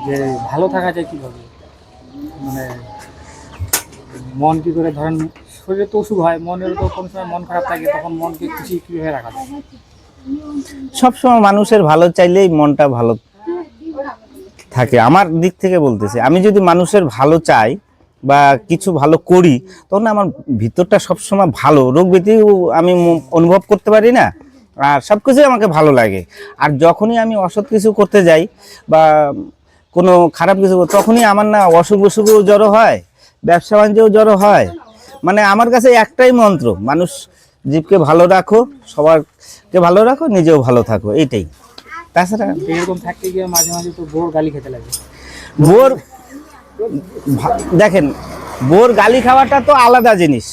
যে ভালো থাকা যায় কিভাবে, মানে মন কি করে ধরেন, শরীরে তো অসুখ হয়, মনের তো কোন সময় মন খারাপ থাকে, তখন মনকে খুশি কিভাবে রাখা যায়? সবসময় মানুষের ভালো চাইলেই মনটা ভালো থাকে। আমার দিক থেকে বলতেছি, আমি যদি মানুষের ভালো চাই বা কিছু ভালো করি, তখন আমার ভিতরটা সবসময় ভালো, রোগ ব্যাধিও আমি অনুভব করতে পারি না, আর সব কিছুই আমাকে ভালো লাগে। আর যখনই আমি অসৎ কিছু করতে যাই বা কোনো খারাপ কিছু, তখনই আমার না অসুখ অসুখও জড়ো হয়, ব্যবসা বাণিজ্যও জড়ো হয়। মানে আমার কাছে একটাই মন্ত্র, মানুষ জীবকে ভালো রাখো, সবারকে ভালো রাখো, নিজেও ভালো থাকো, এইটাই। তাছাড়া এরকম থাকতে গিয়ে মাঝে মাঝে তো বোর গালি খেতে লাগে। বোর দেখেন, বোর গালি খাওয়াটা তো আলাদা জিনিস।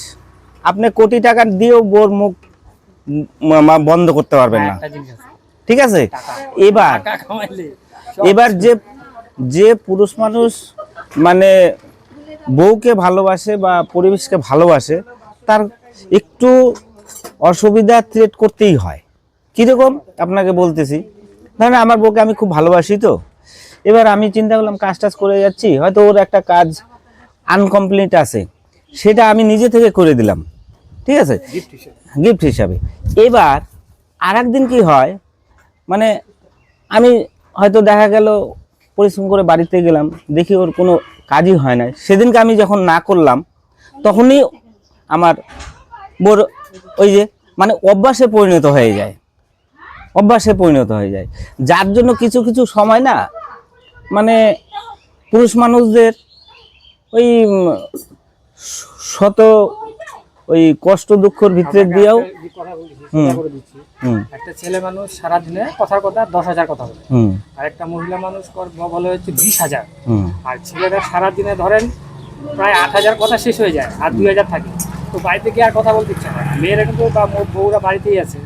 আপনি কোটি টাকা দিয়েও বোর মুখ বন্ধ করতে পারবেন না, একটা জিনিস আছে, ঠিক আছে? টাকা। এবার টাকা কামাইলে এবার যে যে পুরুষ মানুষ মানে বউকে ভালোবাসে বা পরিবেশকে ভালোবাসে, তার একটু অসুবিধা ক্রিয়েট করতেই হয়। কীরকম আপনাকে বলতেছি, ধরেন আমার বউকে আমি খুব ভালোবাসি, তো এবার আমি চিন্তা করলাম কাজ টাজ করে যাচ্ছি, হয়তো ওর একটা কাজ আনকমপ্লিট আছে, সেটা আমি নিজে থেকে করে দিলাম, ঠিক আছে, গিফট হিসেবে। গিফট হিসাবে। এবার আর একদিন কি হয়, মানে আমি হয়তো দেখা গেল পরিশ্রম করে বাড়িতে গেলাম, দেখি ওর কোনো কাজই হয় না, সেদিনকে আমি যখন না করলাম, তখনই আমার বড় ওই যে মানে অভ্যাসে পরিণত হয়ে যায়, অভ্যাসে পরিণত হয়ে যায়। যার জন্য কিছু কিছু সময় না, মানে পুরুষ মানুষদের ওই শত ওই কষ্ট দুঃখর ভিতরে আপনাকে দিয়েও একটা যে কথা বলছি সেটা করে দিচ্ছি। একটা ছেলে মানুষ সারাদিনে কথার কথা 10,000 কথা বলে, আর একটা মহিলা মানুষ বলে হচ্ছে 20,000। আর ছেলেরা সারাদিনে ধরেন প্রায় 8,000 কথা শেষ হয়ে যায়, আর 2,000 থাকে। তো বাড়িতে গিয়ে আর কথা বলতে ইচ্ছা হয় না। মেয়েরা কিন্তু বা বউরা বাড়িতেই আছে,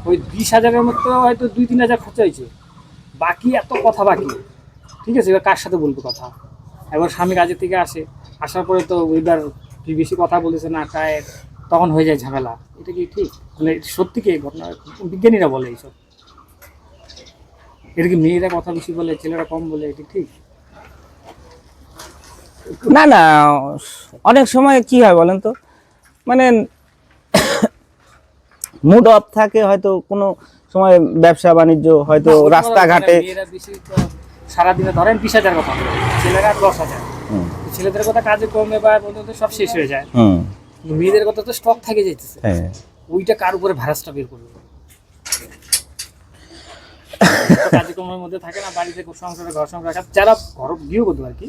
ওই 20,000-এর মধ্যে হয়তো 2-3,000 খরচা হয়েছে, বাকি এত কথা বাকি। ঠিক আছে, এবার কার সাথে বলবে কথা? এবার স্বামী কাজের থেকে আসে, আসার পরে তো এবার কি বেশি কথা বলেছে না কায়, তখন হয়ে যায় ঝামেলা। এটা কি ঠিক? মানে সত্যি কি এই ঘটনা? বিজ্ঞানীরা বলে এইসব। এটা কি মেয়েরা কথা বেশি বলে, ছেলেরা কম বলে, এটা ঠিক? না না, অনেক সময় কি হয় বলেন তো, মানে মুড অফ থাকে, হয়তো কোনো সময় ব্যবসা বাণিজ্য, হয়তো না, ওই তোমার মানে রাস্তাঘাটে। মেয়েরা বেশি তো সারাদিনে ধরেন 20,000 কথা বলে, ছেলেরা 10,000। হুম, ছেলেদের কথা কাজে কমে বা পর্যন্ত সব শেষ হয়ে যায়, হুম, কিন্তু মেয়েদের কথা তো স্টক থেকে যাইতেছে। হ্যাঁ। ওইটা কার উপরে ভ্যারাসটা বের করবে? কাজকর্মের মধ্যে থাকে না, বাড়িতে সংসারে ঘর সংসার কাজ, যারা ঘর গৃহবধূ আর কি,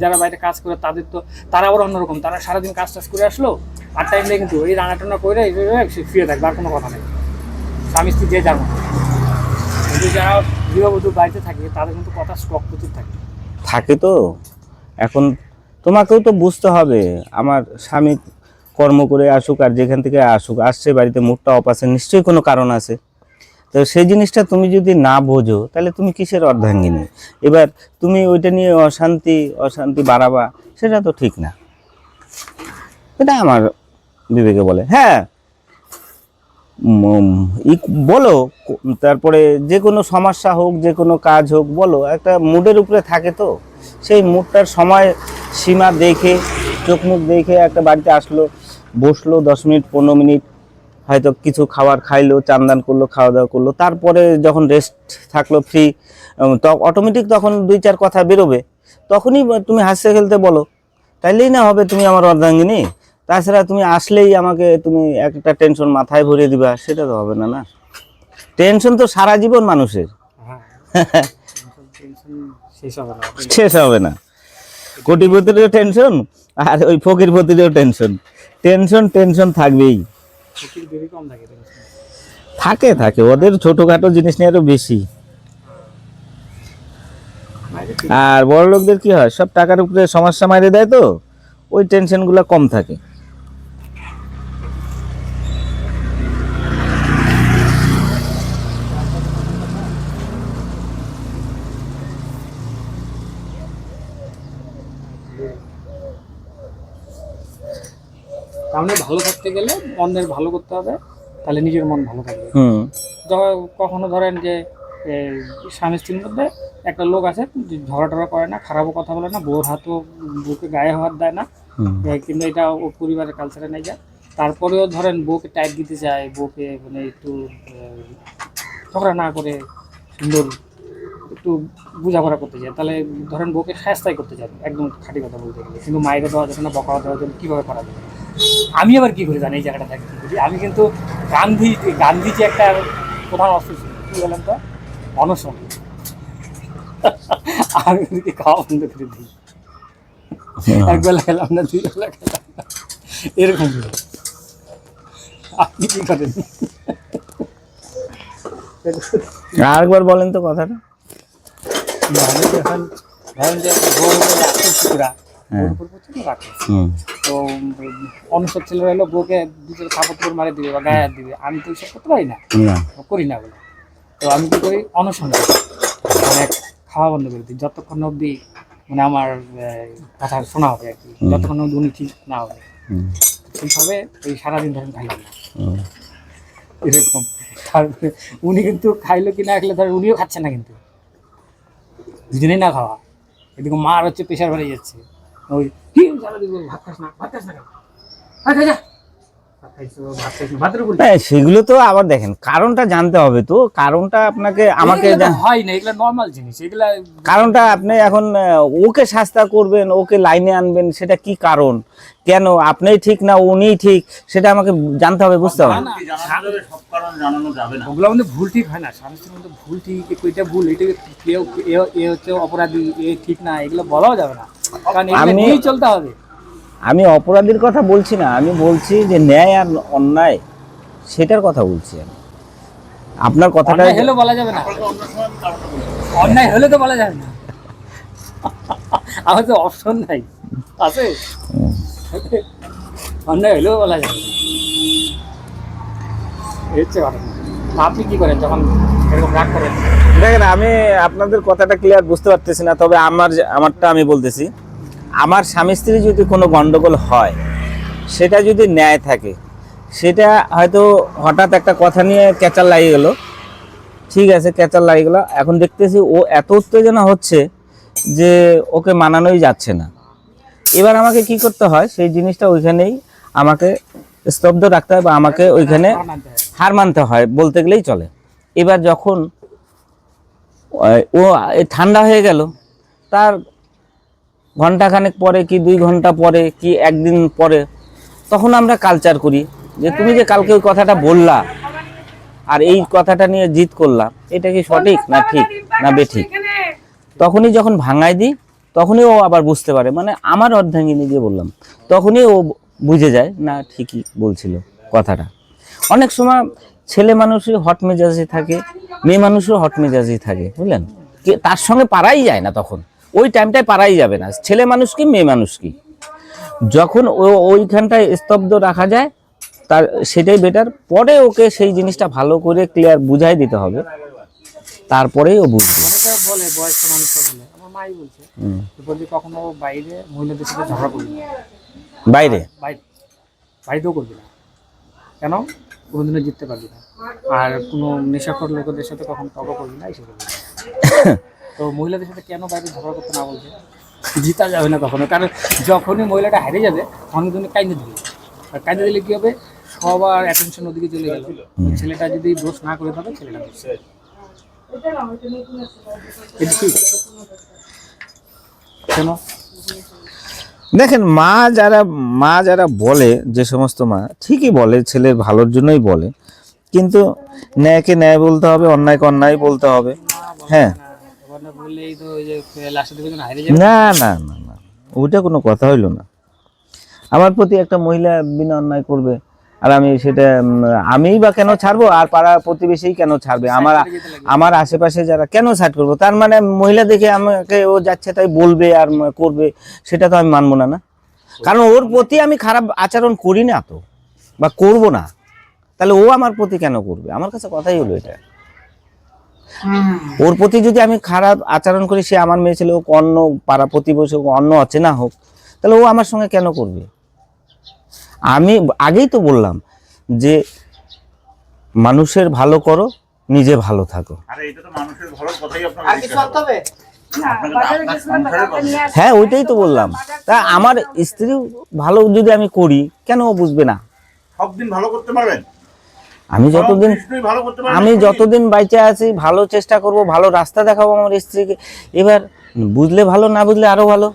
যারা বাইরে কাজ করে তাদের তো, তারা আবার অন্যরকম, তারা সারাদিন কাজ টাজ করে আসলো, আর টাইম নেই কিন্তু এই রান্না টান্না করে সে ফিরে থাকবে, আর কোনো কথা নেই। স্বামী স্ত্রী যে যার মতো। কিন্তু যারা গৃহবধূ বাড়িতে থাকে তাদের কিন্তু কথা স্টক প্রচুর থাকে। থাকে তো। এখন তোমাকেও তো বুঝতে হবে, আমার স্বামী কর্ম করে আসুক আর যেখান থেকে আসুক, আসছে বাড়িতে, মুডটা অফ আছে, নিশ্চয়ই কোনো কারণ আছে। তো সেই জিনিসটা তুমি যদি না বোঝো, তাহলে তুমি কিসের অর্ধাঙ্গিনী? এবার তুমি ওইটা নিয়ে অশান্তি অশান্তি বাড়াবা, সেটা তো ঠিক না। এটা আমার বিবেকে বলে। হ্যাঁ, বলো, তারপরে যে কোনো সমস্যা হোক, যে কোনো কাজ হোক, বলো, একটা মুডের উপরে থাকে তো। সেই মুডটার সময় সীমা দেখে, চোখ মুখ দেখে একটা বাড়িতে আসলো, বসলো 10 মিনিট 15 মিনিট, হয়তো কিছু খাবার খাইলো, চান দান করলো, খাওয়া দাওয়া করলো, তারপরে যখন রেস্ট থাকলো, ফ্রি, তো অটোমেটিক তখন 2-4 কথা বেরোবে, তখনই তুমি হাসতে খেলতে বলো, তাইলেই না হবে তুমি আমার অর্ধাঙ্গিনী। তাছাড়া তুমি আসলেই আমাকে তুমি একটা টেনশন মাথায় ভরিয়ে দিবা, সেটা তো হবে না। না, টেনশন তো সারা জীবন মানুষের হ্যাঁ, টেনশন শেষ হবে না। শেষ হবে না। কোটিপতিরও টেনশন, আর ওই ফকিরপতিরও টেনশন, টেনশন টেনশন থাকবেই। ফকির বেবি কম থাকে টেনশন। থাকে থাকে, ওদের ছোটখাটো জিনিস নিয়ে আরো বেশি। আর বড় লোকদের কি হয়, সব টাকার উপরে সমস্যা মারিয়ে দেয়, তো ওই টেনশনগুলো কম থাকে। তার মানে ভালো থাকতে গেলে অন্যের ভালো করতে হবে, তাহলে নিজের মন ভালো থাকবে। হুম, কখনো ধরেন যে স্বামী স্ত্রীর মধ্যে একটা লোক আছে যে ঝগড়া টগড়া করে না, খারাপও কথা বলে না, বউর হাতও বউকে গায়ে হাত দেয় না, কিন্তু এটা ও পরিবারের কালচারে নেই যায়। তারপরেও ধরেন বউকে টাইট দিতে চায়, বউকে মানে একটু ঝগড়া না করে সুন্দর একটু বোঝাপড়া করতে চায়, তাহলে ধরেন বউকে শাস্তাই করতে চায়, একদম খাঁটি কথা বলতে গেলে। কিন্তু মায়েরা দেওয়া যাবে না, বকা দেওয়া যাবে, কীভাবে করা যাবে। আমি আবার কী করি জানি এই জায়গাটা থাকে কী করি, আমি কিন্তু গান্ধী যে একটা প্রধান অস্ত্র ছিল, কী বলেন তো, অনশন। আমি ওদেরকে খাওয়া বন্ধ করে দিই, একবেলা খেলাম না, 2 বেলা খেলাম না, এরকম। আপনি কী করেন? আরেকবার বলেন তো কথাটা। যখন ধরেন যে বউ রাখে শিশুরা, বউর উপর প্রচুর রাখে, তো অনসর ছেলেরা হলো বউকে দুটো কাপড় করে মারে দিবে বা গায়ে হাত দিবে, আমি তো এইসব করতে পারি না, করি না বলে। তো আমি কি করি, অনশন করি, মানে খাওয়া বন্ধ করে দিই যতক্ষণ অবধি মানে আমার কথা শোনা হবে আর কি, যতক্ষণ অবধি উনি ঠিক না হবে। ঠিকভাবে ওই সারাদিন ধরেন খাইলাম না, এরকম। তারপরে উনি কিন্তু খাইলো কি না খেলে ধরেন উনিও খাচ্ছে না, কিন্তু দুজনেই না খাওয়া। এদিকে মার হচ্ছে প্রেশার বেড়ে যাচ্ছে, ওই কি সারাদিন ভাত খাস না, ভাত খাস না, ভাত খাই যা, ভাত খাইছো, ভাত খাইছো, ভাতের উপর। হ্যাঁ, সেগুলো তো আবার দেখেন কারণটা জানতে হবে তো, কারণটা আপনাকে আমাকে হয় না, এগুলো নর্মাল জিনিস, এগুলা কারণটা আপনি এখন ওকে শাস্তা করবেন, ওকে লাইনে আনবেন, সেটা কি কারণ, কেন আপনি ঠিক না উনি ঠিক, সেটা আমাকে জানতে হবে, বুঝতে হবে। সব কারণ জানানো যাবে না, ওগুলোর মধ্যে ভুল ঠিক হয় না, স্বামী স্ত্রীর মধ্যে ভুল ঠিক, এটা ভুল, এটা কেউ এ হচ্ছে অপরাধী, এ ঠিক না, এগুলো বলাও যাবে না, কারণ এগুলো নিয়েই চলতে হবে। আমি অপরাধীর কথা বলছি না, আমি বলছি যে ন্যায় আর অন্যায় সেটার কথা বলছি আমি। আপনার কথাটা হলে বলা যাবে না, অন্যায় হলে তো বলা যাবে না, আমার তো অপশন নাই, আছে অন্যায় হলেও বলা যাবে। আপনি কি করেন যখন এরকম রাগ করেন? দেখেন, আমি আপনাদের কথাটা ক্লিয়ার বুঝতে পারতেছি না, তবে আমারটা আমি বলতেছি। আমার স্বামী স্ত্রী যদি কোনো গন্ডগোল হয়, সেটা যদি ন্যায় থাকে, সেটা হয়তো হঠাৎ একটা কথা নিয়ে ক্যাচাল লাগিয়ে গেল, ঠিক আছে, ক্যাচাল লাগিয়ে গেল, এখন দেখতেছি ও এত উত্তেজনা হচ্ছে যে ওকে মানানোই যাচ্ছে না। এবার আমাকে কি করতে হয়, সেই জিনিসটা ওইখানেই আমাকে স্তব্ধ রাখতে হয়, বা আমাকে ওইখানে হার মানতে হয় বলতে গেলেই চলে। এবার যখন ও ঠান্ডা হয়ে গেল, তার ঘন্টাখানেক পরে কি 2 ঘন্টা পরে কি একদিন পরে, তখন আমরা কালচার করি যে তুমি যে কালকে ওই কথাটা বললা আর এই কথাটা নিয়ে জিদ করলা, এটা কি সঠিক না ঠিক না বেঠিক। তখনই যখন ভাঙাই দিই, তখনই ও আবার বুঝতে পারে, মানে আমার অর্ধাঙ্গিনী দিয়ে বললাম, তখনই ও বুঝে যায় না ঠিকই বলছিল কথাটা। অনেক সময় ছেলে মানুষই হট মেজাজি থাকে, মেয়ে মানুষও হট মেজাজি থাকে, বুঝলেন, তার সঙ্গে পারাই যায় না, তখন ওই টাইমটায় পারাই যাবে না, ছেলে মানুষ কি মেয়ে মানুষ কি। যখন ওইখানটায় স্তব্ধ রাখা যায়, তার সেটাই বেটার। পরে ওকে সেই জিনিসটা ভালো করে ক্লিয়ার বুঝাই দিতে হবে, তারপরেই ও বুঝবে। বলে বয়স্ক মানুষরা বলে, আমার মাই বলছে, বলছে কখনো বাইরে মহিলাদের সাথে ঝগড়া করবি না, বাড়িতেও করবি না, কেন, কোনোদিনও জিততে পারবি না, আর কোনো নেশাখোর লোকেদের সাথে কখনো তর্ক করবি না, এসে করবি না। তো মহিলাদের সাথে কেন বাইরে ঝগড়া করতে না বলছে, জিতা যাবে না কখনো, কারণ যখনই মহিলাটা হারিয়ে যাবে তখন তুমি কাইন্দে দিবে, আর কাইন্দে দিলে কী হবে, সবার অ্যাটেনশন ওদিকে চলে গেল, ছেলেটা যদি দোষ না করে থাকে, ছেলেটা দোষ। দেখেন, মা যারা বলে, যে সমস্ত মা ঠিকই বলে, ছেলের ভালোর জন্যই বলে, কিন্তু ন্যায়কে ন্যায় বলতে হবে, অন্যায়কে অন্যায় বলতে হবে। হ্যাঁ, না না না না, ওইটা কোনো কথা হইলো না। আমার প্রতি একটা মহিলা বিনা অন্যায় করবে, আর আমি সেটা আমিই বা কেন ছাড়বো, আর পাড়া প্রতিবেশী কেন ছাড়বে, আমার আশেপাশে যারা কেন ছাড় করবো, তার মানে মহিলা দেখে আমাকে ও যাচ্ছে তাই বলবে আর করবে, সেটা তো আমি মানবো না। না, কারণ ওর প্রতি আমি খারাপ আচরণ করি না তো, বা করব না, তাহলে ও আমার প্রতি কেন করবে, আমার কাছে কথাই হলো এটা। ওর প্রতি যদি আমি খারাপ আচরণ করি, সে আমার মেয়ে ছেলে হোক, অন্য পাড়া প্রতিবেশী হোক, অন্য অচেনা হোক, তাহলে ও আমার সঙ্গে কেন করবে। আমি আগেই তো বললাম যে মানুষের ভালো করো, নিজে ভালো থাকো। আরে এটা তো মানুষের ভালোর কথাই আর আপনারা কিছু আনতে হবে? হ্যাঁ ওইটাই তো বললাম। তা আমার স্ত্রী ভালো যদি আমি করি, কেন ও বুঝবে না? সব দিন ভালো করতে পারবেন? আমি যতদিন নিশ্চয়ই ভালো করতে পারবেন। আমি যতদিন বাইচে আছি ভালো চেষ্টা করব, ভালো রাস্তা দেখাবো আমার স্ত্রীকে। এবার বুঝলে ভালো, না বুঝলে আরো ভালো।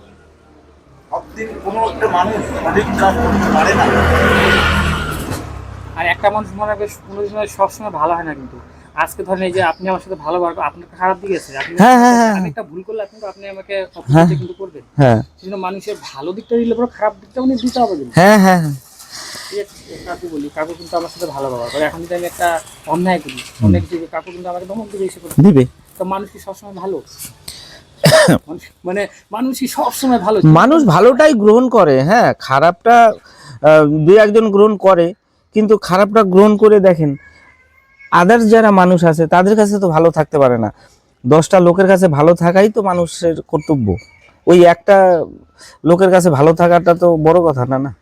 সব দিন কোনো একটা মানুষ সঠিক কাজ করতে পারে না। আর একটা মানুষ মনে হবে কোনো সময় সবসময় ভালো হয় না, কিন্তু আজকে ধরেন এই যে আপনি আমার সাথে ভালো ব্যবহার, আপনার খারাপ দিক আছে, আপনি হ্যাঁ, হ্যাঁ, হ্যাঁ। আমি একটা ভুল করলে আপনি আমাকে হ্যাঁ। অপরাধ কিন্তু করবেন। হ্যাঁ সেজন্য মানুষের ভালো দিকটা দিলে পরে খারাপ দিকটা উনি দিতে হবে কিন্তু। হ্যাঁ হ্যাঁ হ্যাঁ। এই যে কাকু বলি, কাকু কিন্তু আমার সাথে ভালো ব্যবহার করে। এখন যদি আমি একটা অন্যায় করি, অনেক কিছু কাকু কিন্তু আমাকে ধমক দিবে, এসে করে দিবে। তো মানুষ কি সবসময় ভালো? মানে মানুষ কি সবসময় ভালো? মানুষ ভালোটাই গ্রহণ করে, হ্যাঁ খারাপটা দুই একজন গ্রহণ করে, কিন্তু খারাপটা গ্রহণ করে দেখেন আদার্স যারা মানুষ আছে তাদের কাছে তো ভালো থাকতে পারে না। 10টা লোকের কাছে ভালো থাকাই তো মানুষের কর্তব্য। ওই একটা লোকের কাছে ভালো থাকাটা তো বড় কথা না। না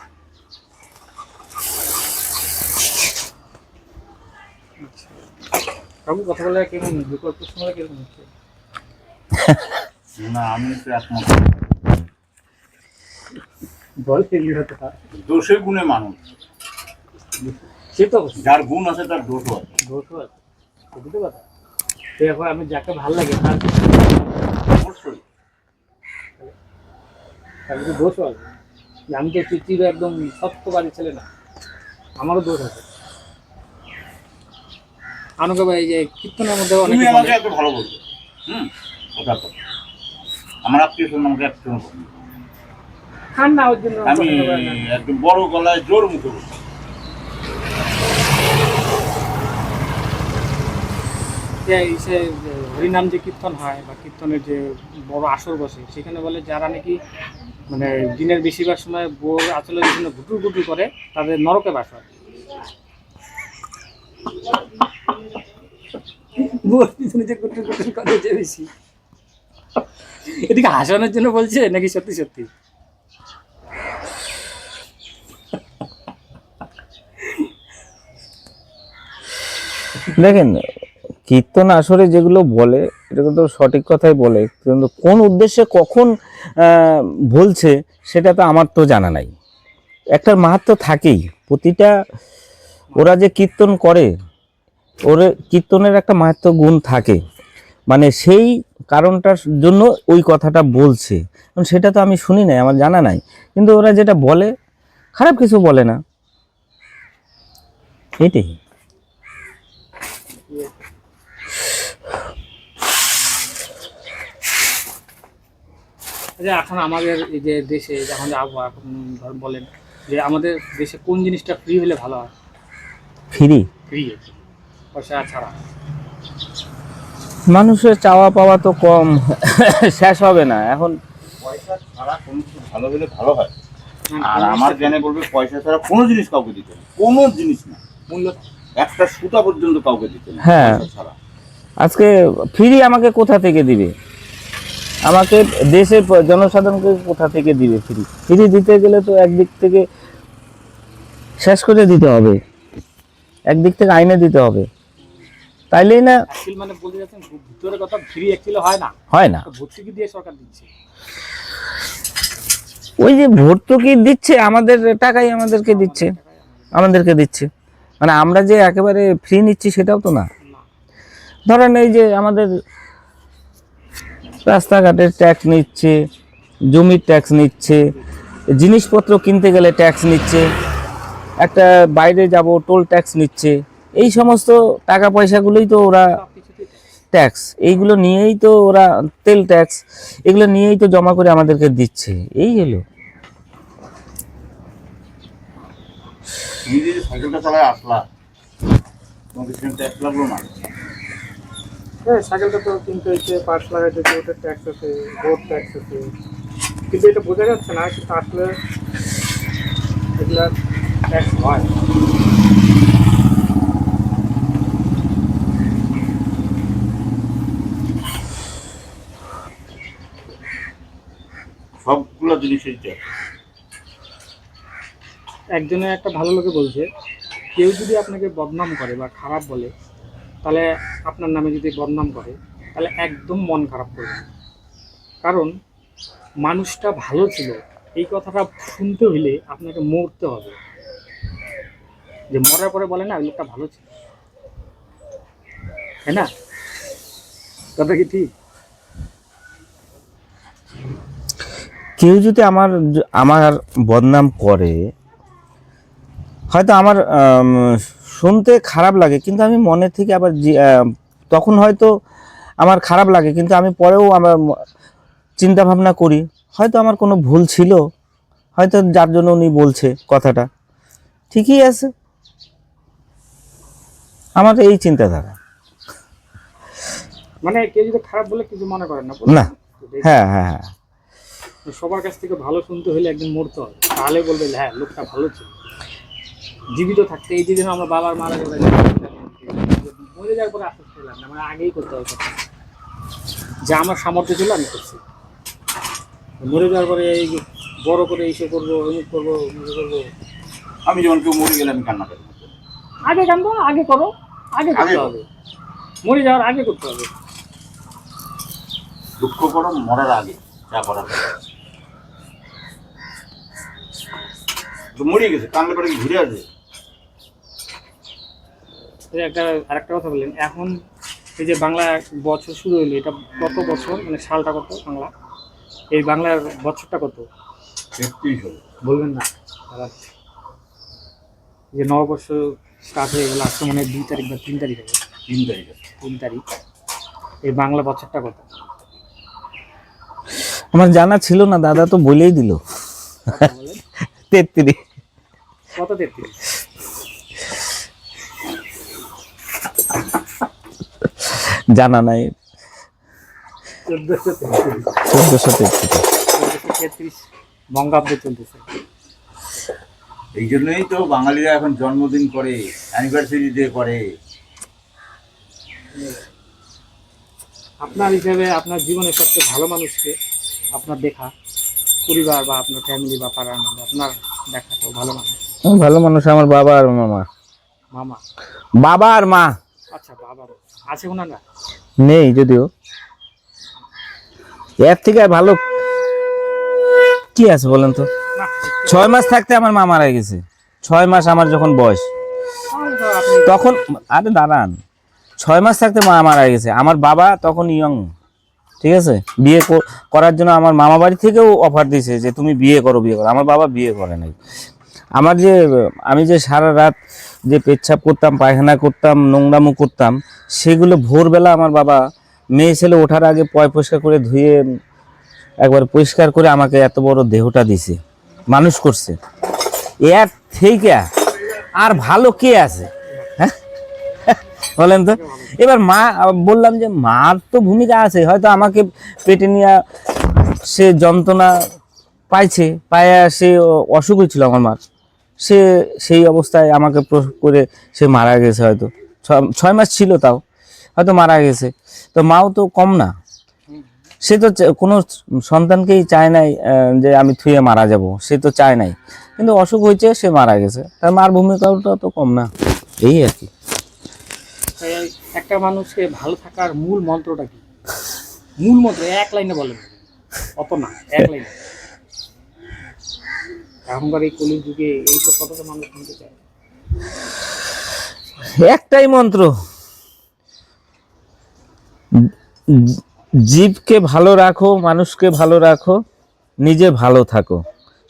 কাকু কথা বলে কেমন বিকল্প সময় কেমন হচ্ছে? না আমি তো একমত। বল এই কথা দোষে গুণে মানুষ, সে তো অবশ্যই। যার গুণ আছে তার দোষও আছে। দোষও আছে, বুঝতে পারছো? তো এখন আমি যাকে ভালো লাগে তার অবশ্যই কিন্তু দোষও আছে। যে আমি তো চিঠির একদম সত্যবাদী ছেলে না, আমারও দোষ আছে। আনুকে ভাই, এই যে কীর্তনের মধ্যে তুমি অনেকে আমাকে বলে, এত ভালো বলছো। কথা তো আমার আত্মীয় স্বজন আমাকে একটু খান না ওর জন্য আমি একদম বড় গলায় জোর মুখে বলছি। যে সে হরিনাম যে কীর্তন হয় বা কীর্তনের যে বড় আসর বসে, সেখানে বলে যারা নাকি মানে দিনের বেশিরভাগ সময় বোর আচলের জন্য গুটুর গুটুর করে তাদের নরকে বাস হয়। বোর পিছনে যে গুটুর গুটুর করে যে বেশি, এদিকে হাসানোর জন্য বলছে নাকি সত্যি সত্যি? দেখেন কীর্তন আসরে যেগুলো বলে এটা তো সঠিক কথাই বলে, কিন্তু কোন উদ্দেশ্যে কখন বলছে সেটা তো আমার তো জানা নাই। একটা মাহাত্ম্য থাকেই প্রতিটা, ওরা যে কীর্তন করে ওর কীর্তনের একটা মাহাত্ম্য গুণ থাকে, মানে সেই কারণটার জন্য ওই কথাটা বলছে। সেটা তো আমি শুনি নাই, আমার জানা নাই, কিন্তু ওরা যেটা বলে খারাপ কিছু বলে না, এটাই। যে এখন আমাদের এই যে দেশে যখন যে আবহাওয়া, এখন ধর বলেন যে আমাদের দেশে কোন জিনিসটা ফ্রি হলে ভালো হয়? ফ্রি ফ্রি, পয়সা ছাড়া। মানুষের চাওয়া পাওয়া তো কম, শেষ হবে না এখন। পয়সা ছাড়া কোনো কিছু ভালো হলে ভালো হয়। আর আমার জ্ঞানে বলবে পয়সা ছাড়া কোনো জিনিস কাউকে দিতে না, কোনো জিনিস না, মূল্য একটা সুতা পর্যন্ত কাউকে দিতে না হ্যাঁ। পয়সা ছাড়া। আজকে ফ্রি আমাকে কোথা থেকে দিবে? আমাকে দেশের জনসাধারণকে কোথা থেকে দিবে ফ্রি? ফ্রি দিতে গেলে তো একদিক থেকে শেষ করে দিতে হবে, একদিক থেকে আইনে দিতে হবে, তাইলেই না অ্যাকচুয়ালি মানে বলতে যাচ্ছেন ভিতরের কথা, ফ্রি অ্যাকচুয়ালি হয় না, হয় না। ভর্তুকি দিয়ে সরকার দিচ্ছে। ওই যে ভর্তুকি দিচ্ছে, আমাদের টাকাই আমাদেরকে দিচ্ছে, মানে আমরা যে একেবারে ফ্রি নিচ্ছি সেটাও তো না। ধরেন এই যে আমাদের রাস্তাঘাটের ট্যাক্স নিচ্ছে, জমির ট্যাক্স নিচ্ছে, জিনিসপত্র কিনতে গেলে ট্যাক্স নিচ্ছে, একটা বাইরে যাব টোল ট্যাক্স নিচ্ছে, এই সমস্ত টাকা পয়সাগুলোই তো ওরা ট্যাক্স, এইগুলো নিয়েই তো ওরা তেল ট্যাক্স, এগুলো নিয়েই তো জমা করে আমাদেরকে দিচ্ছে। এই হলো তুমি যে সাইকেলটা চালায় আসলা, তোমাকে সেখানে ট্যাক্স লাগলো না? হ্যাঁ, সাইকেলটা তো কিনতে হচ্ছে, পাশ লাগাইতে হচ্ছে, ওটার ট্যাক্স আছে, রোড ট্যাক্স আছে, কিন্তু এটা বোঝা যাচ্ছে না, কিন্তু আসলে এগুলা ট্যাক্স হয়। সবগুলো জিনিসের ট্যাক্স। একজনের একটা ভালো লোকে বলছে, কেউ যদি আপনাকে বদনাম করে বা খারাপ বলে, তাহলে আপনার নামে যদি বদনাম করে তাহলে একদম মন খারাপ করবে না। কারণ মানুষটা ভালো ছিল এই কথাটা শুনতে হইলে আপনাকে মরতে হবে। যে মরার পরে বলে না ওই লোকটা ভালো ছিল, তাই না? কথা কি ঠিক? কেউ যদি আমার বদনাম করে, হয়তো আমার শুনতে খারাপ লাগে, কিন্তু আমি মনে থেকে আবার তখন হয়তো আমার খারাপ লাগে, কিন্তু আমি পরেও আমার চিন্তা ভাবনা করি হয়তো আমার কোনো ভুল ছিল, হয়তো যার জন্য উনি বলছে কথাটা ঠিকই আছে। আমার এই চিন্তাধারা। মানে কেউ যদি খারাপ বলে কিছু মনে করেন না? না, হ্যাঁ হ্যাঁ হ্যাঁ, সবার কাছ থেকে ভালো শুনতে হলে একদিন মরতে হবে, তাহলে বলবে হ্যাঁ লোকটা ভালো ছিল। জীবিত থাকতে এই যেদিন আমরা বাবার মারা গেলে মরে যাওয়ার পরে আফসোস করলাম না, মানে আগেই করতে হবে কথা। যে আমার সামর্থ্য ছিল আমি করছি, মরে যাওয়ার পরে এই বড় করে এইসব করবো, অমুক করবো, অমুক করবো। আমি যেমন কেউ মরে গেলে আমি কান্না করি, আগে কান্দো, আগে করো, আগে করতে হবে, মরে যাওয়ার আগে করতে হবে। দুঃখ করো মরার আগে, যা করার তো মরে গেছে, কান্না পরে কি ঘুরে আসবে? আরেকটা কথা বললেন, এখন এই যে বাংলা বছর শুরু হলো, এটা কত বছর, মানে সালটা কত বাংলা, এই বাংলার বছরটা কত 33 হলো। বলবেন না? যে নববর্ষ স্টার্ট হয়ে গেল আজকে মনে হয় 2 তারিখ বা 3 তারিখ হবে। 3 তারিখে 3 তারিখ। এই বাংলা বছরটা কত? আমার জানা ছিল না, দাদা তো বলেই দিল। 33। কত 33? জানা নাই। 1433 বঙ্গাব্দে চলতেছে। এই জন্যই তো বাঙালিরা এখন জন্মদিন করে, অ্যানিভার্সারি ডে করে। আপনার হিসাবে আপনার জীবনের সবচেয়ে ভালো মানুষকে আপনার দেখা, পরিবার বা আপনার ফ্যামিলি বা পাড়ার মধ্যে আপনার দেখা তো ভালো মানুষ? ভালো মানুষ আমার বাবা আর মামা। মামা? বাবা আর মা। আচ্ছা, বাবা আছে ওনারা? নেই যদিও, এর থেকে আর ভালো কি আছে বলেন তো? না, 6 মাস থাকতে আমার মা মারা গেছে। 6 মাস আমার যখন বয়স, তাহলে তো আপনি তখন আরে দাঁড়ান, 6 মাস থাকতে মা মারা গেছে। আমার বাবা তখন ইয়ং, ঠিক আছে? বিয়ে করার জন্য আমার মামা বাড়ি থেকেও অফার দিয়েছে যে তুমি বিয়ে করো, বিয়ে করো। আমার বাবা বিয়ে করে নাই। আমি যে সারা রাত যে পেচ্ছাপ করতাম, পায়খানা করতাম, নোংরামো করতাম, সেগুলো ভোরবেলা আমার বাবা মেয়ে ছেলে ওঠার আগে পরিষ্কার করে ধুয়ে একবার পরিষ্কার করে আমাকে এত বড় দেহটা দিছে, মানুষ করছে। এর থেকে আর ভালো কে আছে, হ্যাঁ বলেন তো? এবার মা, বললাম যে মার তো ভূমিকা আছে, হয়তো আমাকে পেটে নিয়ে সে যন্ত্রণা পাইছে, পায়া সে অসুখ হয়েছিল আমার মার, সে সেই অবস্থায় আমাকে প্রসব করে সে মারা গেছে। হয়তো 6 মাস ছিল, তাও হয়তো মারা গেছে। তো মাও তো কম না, সে তো কোনো সন্তানকেই চায় নাই যে আমি থুয়ে মারা যাব, সে তো চায় নাই, কিন্তু অসুখ হয়েছে, সে মারা গেছে। তার মার ভূমিকাটা তো কম না, এই আর কি। একটা মানুষকে ভালো থাকার মূল মন্ত্রটা কি? মূল মন্ত্র এক লাইনে বলেন, অত না, এক লাইনে। এখনকার এই কলির যুগে এইসব কথা তো মানুষ শুনতে চায়। একটাই মন্ত্র, জীবকে ভালো রাখো, মানুষকে ভালো রাখো, নিজে ভালো থাকো,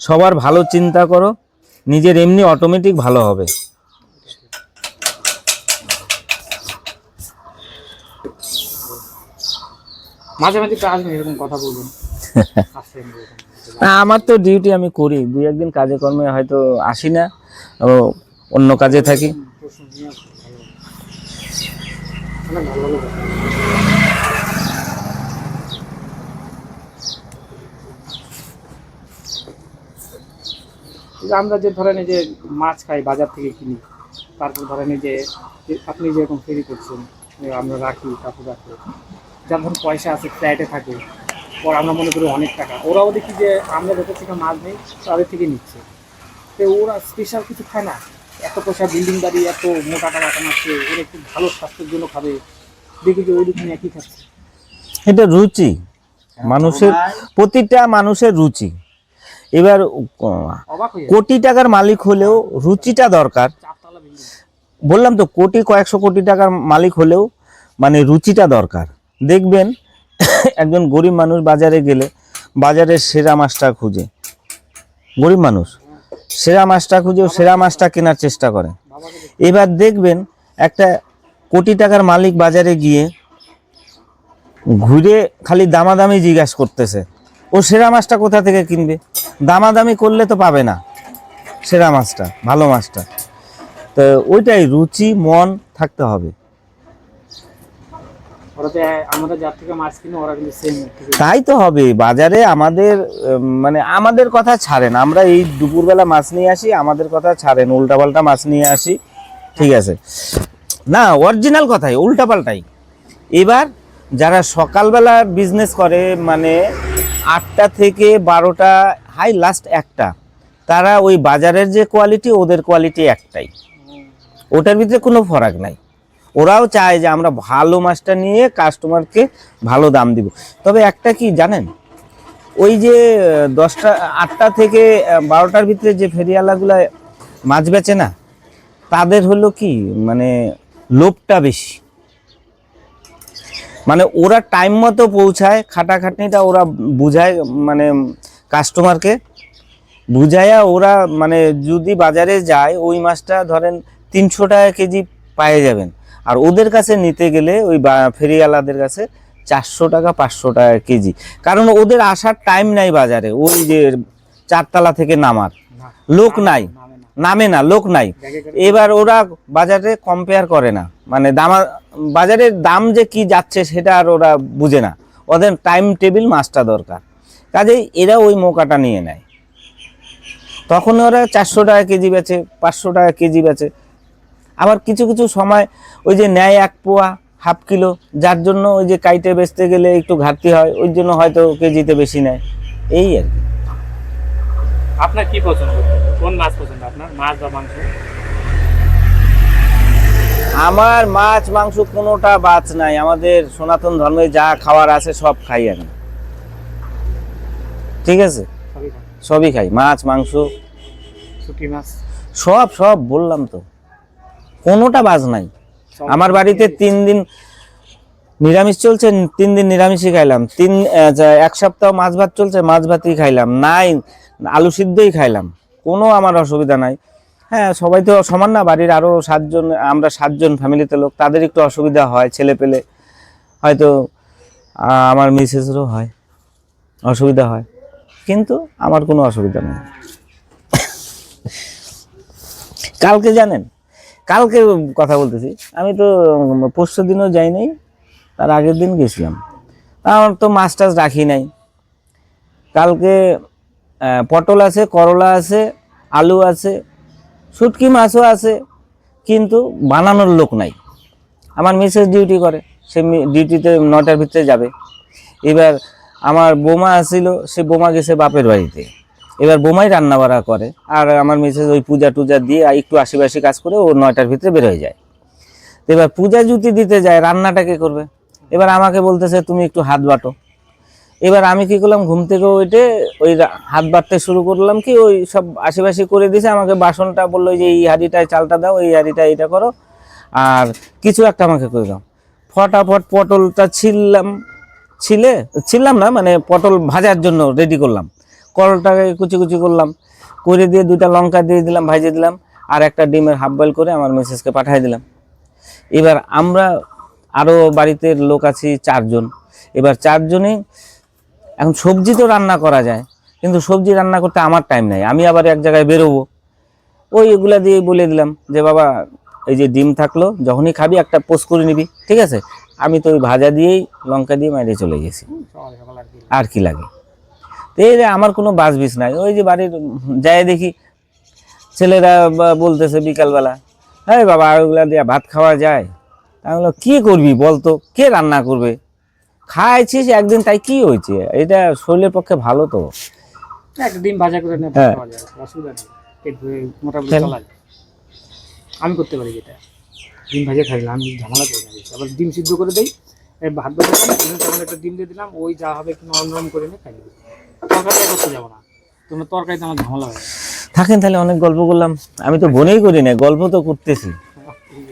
সবার ভালো চিন্তা করো, নিজের এমনি অটোমেটিক ভালো হবে। মাঝে মাঝে কাজ নেই এরকম কথা বলবেন। আমার তো ডিউটি আমি করি, 2-1 দিন কাজে কর্মে হয়তো আসি না, অন্য কাজে থাকি। আমরা যে ধরেন এই যে মাছ খাই বাজার থেকে কিনি, তারপর ধরেন এই যে আপনি যেরকম ফেরি করছেন, আমরা রাখি কাপড় রাখি, যার ধরুন পয়সা আছে, ফ্ল্যাটে থাকে, পর আমরা মনে করি অনেক টাকা, ওরাও দেখি যে আমরা যত থেকে মাছ নেই তাদের থেকে নিচ্ছে, তো ওরা স্পেশাল কিছু খায় না? এত পয়সা বিল্ডিং বাড়ি, এত মোটা টাকা কামাচ্ছে, ওরা একটু ভালো স্বাস্থ্যের জন্য খাবে, দেখি যে ওই দিন একই খাচ্ছে। এটা রুচি, মানুষের প্রতিটা মানুষের রুচি। এবার অবাক হয়ে কোটি টাকার মালিক হলেও রুচিটা দরকার। 4 তলা বিল্ডিং। বললাম তো, কয়েকশো কোটি টাকার মালিক হলেও মানে রুচিটা দরকার। দেখবেন একজন গরিব মানুষ বাজারে গেলে বাজারের সেরা মাছটা খুঁজে, গরিব মানুষ সেরা মাছটা খুঁজে সেরা মাছটা কেনার চেষ্টা করে। এবার দেখবেন একটা কোটি টাকার মালিক বাজারে গিয়ে ঘুরে খালি দামাদামি জিজ্ঞাসা করতেছে, ও সেরা মাছটা কোথা থেকে কিনবে? দামাদামি করলে তো পাবে না সেরা মাছটা, ভালো মাছটা। তো ওইটাই রুচি, মন থাকতে হবে। ওরা তো আমরা যার থেকে মাছ কিনে ওরা কিন্তু সেম। তাই তো হবে। বাজারে আমাদের মানে আমাদের কথা ছাড়েন, আমরা এই দুপুরবেলা মাছ নিয়ে আসি, আমাদের কথা ছাড়েন, উল্টাপাল্টা মাছ নিয়ে আসি, ঠিক আছে না, অরিজিনাল কথাই উল্টাপাল্টাই। এবার যারা সকালবেলা বিজনেস করে মানে 8টা থেকে 12টা, হাই লাস্ট 1টা, তারা ওই বাজারের যে কোয়ালিটি ওদের কোয়ালিটি একটাই, ওটার ভিতরে কোনো ফারাক নাই। ওরাও চায় যে আমরা ভালো মাছটা নিয়ে কাস্টমারকে ভালো দাম দিব। তবে একটা কি জানেন, ওই যে 8টা থেকে 12টার ভিতরে যে ফেরিওয়ালাগুলো মাছ বেচে না, তাদের হলো কি মানে লোভটা বেশি। মানে ওরা টাইম মতো পৌঁছায়, খাটাখাটনিটা ওরা বুঝায়, মানে কাস্টমারকে বুঝায়া ওরা মানে যদি বাজারে যায় ওই মাছটা ধরেন 300 টাকা কেজি পেয়ে যাবেন, আর ওদের কাছে নিতে গেলে ওই ফেরিওয়ালাদের কাছে 400 টাকা 500 টাকা কেজি। কারণ ওদের আসার টাইম নাই বাজারে, ওই যে 4 তলা থেকে নামার লোক নাই, নামে না, লোক নাই। এবার ওরা বাজারে কম্পেয়ার করে না, মানে বাজারের দাম যে কি যাচ্ছে সেটা আর ওরা বুঝে না, ওদের টাইম টেবিল মাছটা দরকার, কাজেই এরা ওই মৌকাটা নিয়ে নেয়। তখন ওরা 400 টাকা কেজি বেচে, 500 টাকা কেজি বেচে। আবার কিছু কিছু সময় ওই যে নেয় 1 পোয়া, হাফ কিলো, যার জন্য ওই যে কাইটে বেচতে গেলে একটু ঘাটতি হয়, ওই জন্য হয়তো কেজিতে বেশি নেয়, এই আর কি। আপনার কি পছন্দ, কোন মাছ পছন্দ আপনার, মাছ বা মাংস? আমার মাছ মাংস কোনোটা বাদ নাই, আমাদের সনাতন ধর্মে যা খাওয়ার আছে সব খাই আমি, ঠিক আছে, সবই খাই, মাছ মাংস শুটকি মাছ সব সব বললাম তো, কোনোটা বাজ নাই। আমার বাড়িতে 3 দিন নিরামিষ চলছে, 3 দিন নিরামিষই খাইলাম, 1 সপ্তাহ মাছ ভাত চলছে, মাছ ভাতই খাইলাম, নাই আলু সিদ্ধই খাইলাম, কোনো আমার অসুবিধা নাই। হ্যাঁ, সবাই তো সমান না, বাড়ির আরও 7 জন, আমরা 7 জন ফ্যামিলিতে লোক, তাদের একটু অসুবিধা হয়, ছেলে পেলে হয়তো, আমার মিসেসেরও হয়, অসুবিধা হয়, কিন্তু আমার কোনো অসুবিধা নেই। কালকে জানেন, কালকে কথা বলতেছি, আমি তো পরশু দিনও যাই নাই, তার আগের দিন গেছিলাম, আমার তো মাছ টাছ রাখি নাই। কালকে পটল আছে, করলা আছে, আলু আছে, শুটকি মাছও আছে, কিন্তু বানানোর লোক নাই। আমার মিসেস ডিউটি করে, সে ডিউটিতে 9টার ভিতরে যাবে। এবার আমার বোমা আসছিল, সে বোমা গেছে বাপের বাড়িতে, এবার বোমাই রান্না বাড়া করে, আর আমার মিসেস ওই পূজা টুজা দিয়ে একটু আশিবাসি কাজ করে ও 9টার ভিতরে বের হয়ে যায়। এবার পূজা জুতি দিতে যায়, রান্নাটা কে করবে? এবার আমাকে বলতেছে তুমি একটু হাত বাটো। এবার আমি কি করলাম, ঘুম থেকে ওইটে ওই হাত বাটতে শুরু করলাম, কি ওই সব আশিবাসি করে দিয়েছে। আমাকে বাসনটা বললো যে এই হাঁড়িটায় চালটা দাও, এই হাঁড়িটা এটা করো, আর কিছু একটা আমাকে করে দাও। ফটাফট পটলটা ছিললাম না, মানে পটল ভাজার জন্য রেডি করলাম, করলটাকে কুচি কুচি করলাম, করে দিয়ে 2টা লঙ্কা দিয়ে দিলাম, ভাজিয়ে দিলাম, আর একটা ডিমের হাফ বয়েল করে আমার মিসেসকে পাঠিয়ে দিলাম। এবার আমরা আরও বাড়িতে লোক আছি 4 জন। এবার 4 জনই, এখন সবজি তো রান্না করা যায়, কিন্তু সবজি রান্না করতে আমার টাইম নাই, আমি আবার এক জায়গায় বেরোবো, ওই এগুলা দিয়ে বলে দিলাম যে বাবা এই যে ডিম থাকলো, যখনই খাবি একটা পোস্ট করে নিবি, ঠিক আছে। আমি তো ওই ভাজা দিয়েই লঙ্কা দিয়ে মাইরে চলে গেছি, আর কি লাগে। এই রে আমার কোনো বাসবিস নাই। ওই যে বাড়ির যায় দেখি ছেলেরা বলতেছে বিকালবেলা, হ্যাঁ বাবা ওইগুলা দিয়ে ভাত খাওয়া যায়। আমি বললাম কি করবি বলতো, কে রান্না করবে? খাইছিস একদিন, তাই কি হয়েছে, এটা শরীরের পক্ষে ভালো তো। একটা ডিম ভাজা করে নিয়ে খাওয়া যায়, অসুবিধা নেই, পেট ভরে মোটামুটি চলা যায়। আমি করতে পারি যেটা ডিম ভাজে খাই না, আমি ঝামেলা করি না বেশি। আবার ডিম সিদ্ধ করে দিই, এই ভাত ভাজা তেমন একটা ডিম দিয়ে দিলাম, ওই যা হবে একটু নরম নরম করে নিয়ে খাই নেবো। তরকারি করতে যাবো না, তোমার তরকারিতে আমার ঝামেলা হয়। থাকেন তাহলে, অনেক গল্প করলাম। আমি তো মনেই করি না, গল্প তো করতেছি।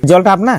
জলটা আপনার?